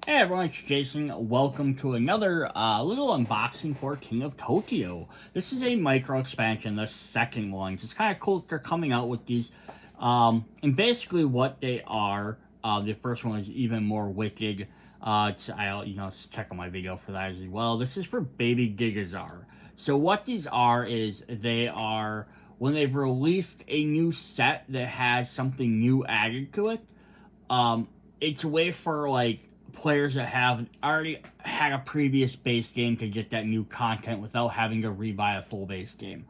Hey everyone, it's Jason. Welcome to another little unboxing for King of Tokyo. This is a micro expansion, the second one. It's kind of cool that they're coming out with these. And basically what they are, the first one is even more wicked. I'll check out my video for that as well. This is for Baby Gigazaur. So what these are is they are when they've released a new set that has something new added to it. It's a way for like players that have already had a previous base game to get that new content without having to rebuy a full base game.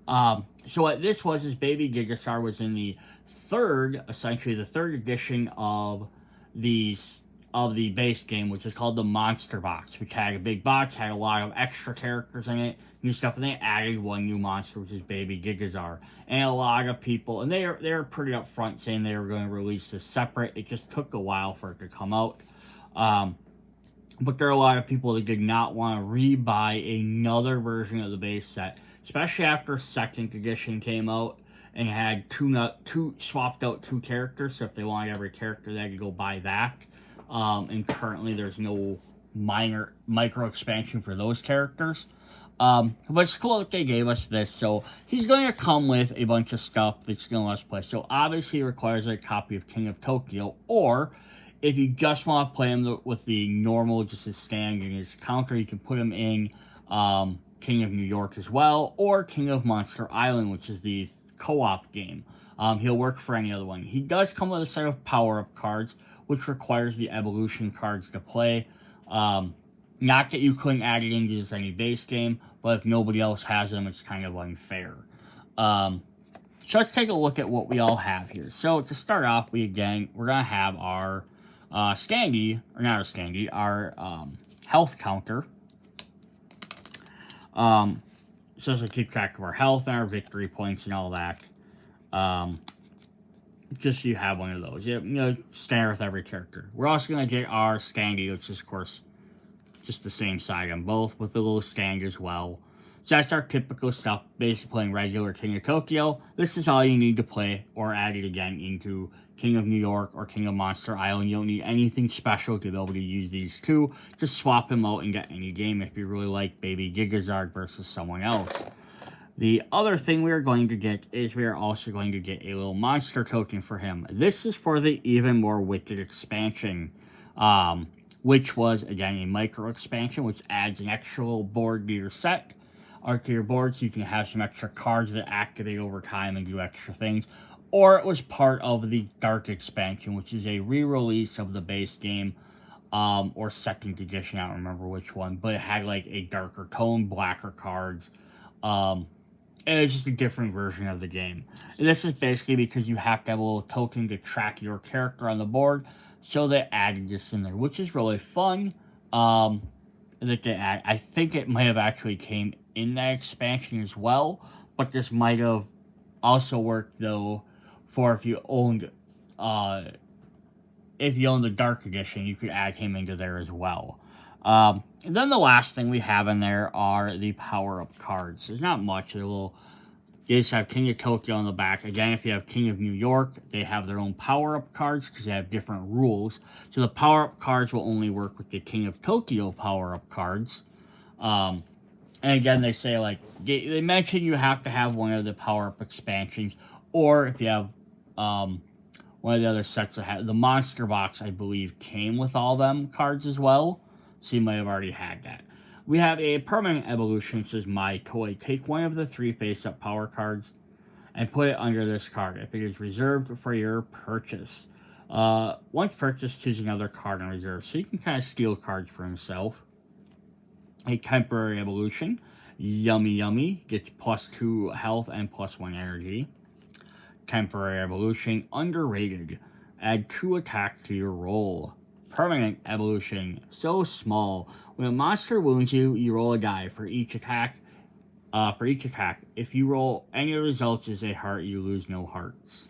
So what this was is Baby Gigazaur was in the essentially the third edition of the base game, which is called the Monster Box, which had a big box, had a lot of extra characters in it, new stuff, and they added one new monster, which is Baby Gigazaur. And a lot of people, and they're pretty upfront saying they were going to release this separate. It just took a while for it to come out. But there are a lot of people that did not want to rebuy another version of the base set, especially after second edition came out and had swapped out two characters. So if they wanted every character, they had to go buy that. And currently there's no micro expansion for those characters. But it's cool that they gave us this. So he's going to come with a bunch of stuff that's going to let us play. So obviously it requires a copy of King of Tokyo, or if you just want to play him with the normal, just his stand and his counter, you can put him in King of New York as well, or King of Monster Island, which is the co-op game. He'll work for any other one. He does come with a set of power-up cards, which requires the evolution cards to play. Not that you couldn't add it into any base game, but if nobody else has them, it's kind of unfair. So let's take a look at what we all have here. So to start off, we're going to have our Standee, or not our Standee, our health counter. So to keep track of our health and our victory points and all that. Just so you have one of those. Standard with every character. We're also going to get our Standee, which is, of course, just the same side on both, with a little stand as well. So that's our typical stuff, basically playing regular King of Tokyo. This is all you need to play, or add it again into King of New York or King of Monster Island. You don't need anything special to be able to use these two. Just swap them out and get any game if you really like Baby Gigazaur versus someone else. The other thing we are going to get is we are also going to get a little monster token for him. This is for the Even More Wicked expansion, which was, again, a micro expansion, which adds an extra little board to your set, or to your board, so you can have some extra cards that activate over time and do extra things. Or it was part of the Dark expansion, which is a re-release of the base game, or second edition, I don't remember which one, but it had like a darker tone, blacker cards. It's just a different version of the game. And this is basically because you have to have a little token to track your character on the board, so they added this in there, which is really fun. That they add. I think it might have actually came in that expansion as well, but this might have also worked though for if you owned the Dark Edition, you could add him into there as well. And then the last thing we have in there are the power-up cards. There's not much. They just have King of Tokyo on the back. Again, if you have King of New York, they have their own power-up cards because they have different rules. So the power-up cards will only work with the King of Tokyo power-up cards. And again, they say, like, they mention you have to have one of the power-up expansions, or if you have one of the other sets that have the Monster Box, I believe, came with all them cards as well. So you might have already had that. We have a permanent evolution, which is My Toy. Take one of the 3 face-up power cards and put it under this card if it is reserved for your purchase. Once purchased, choose another card in reserve. So you can kind of steal cards for himself. A temporary evolution. Yummy Yummy. Gets +2 health and +1 energy. Temporary evolution. Underrated. Add 2 attacks to your roll. Permanent evolution. So small. When a monster wounds you, you roll a die for each attack. If you roll any of the results is a heart, you lose no hearts.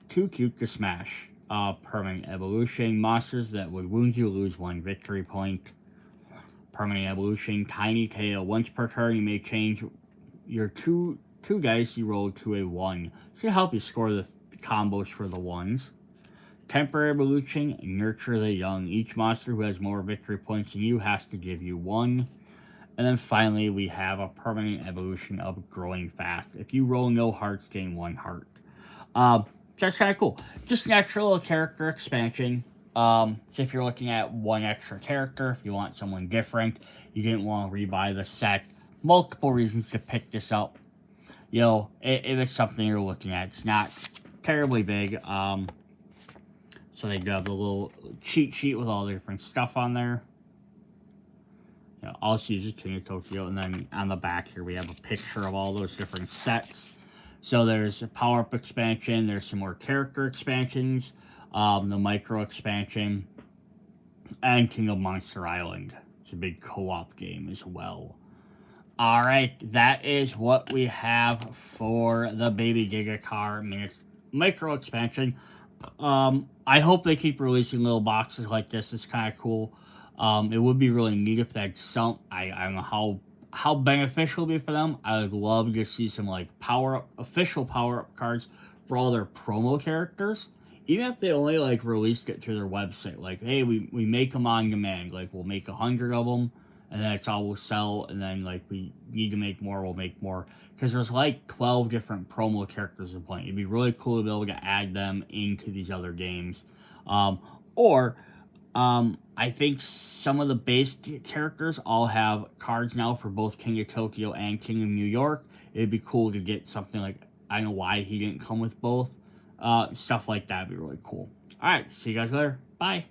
Too cute to smash. Permanent evolution. Monsters that would wound you lose 1 victory point. Permanent evolution. Tiny tail. Once per turn, you may change your two dice you rolled to a 1. Should help you score the combos for the ones. Temporary evolution, nurture the young. Each monster who has more victory points than you has to give you 1. And then finally, we have a permanent evolution of growing fast. If you roll no hearts, gain 1 heart. That's kind of cool. Just natural character expansion. So if you're looking at 1 extra character, if you want someone different, you didn't want to rebuy the set, multiple reasons to pick this up. You know, if it's something you're looking at, it's not terribly big. So they do have the little cheat sheet with all the different stuff on there. You know, also use King of Tokyo, and then on the back here we have a picture of all those different sets. So there's a power-up expansion, there's some more character expansions, the micro expansion, and King of Monster Island. It's a big co-op game as well. Alright, that is what we have for the Baby Gigazaur micro expansion. I hope they keep releasing little boxes like this. It's kind of cool. It would be really neat if they had some. I don't know how beneficial it would be for them. I would love to see some like official power-up cards for all their promo characters. Even if they only like released it through their website. Like, hey, we make them on demand. Like, we'll make 100 of them, and then that's all we'll sell. And then like we need to make more, we'll make more. Because there's like 12 different promo characters in play. It'd be really cool to be able to add them into these other games. I think some of the base characters all have cards now for both King of Tokyo and King of New York. It'd be cool to get something like, I don't know why he didn't come with both. Stuff like that would be really cool. Alright, see you guys later. Bye.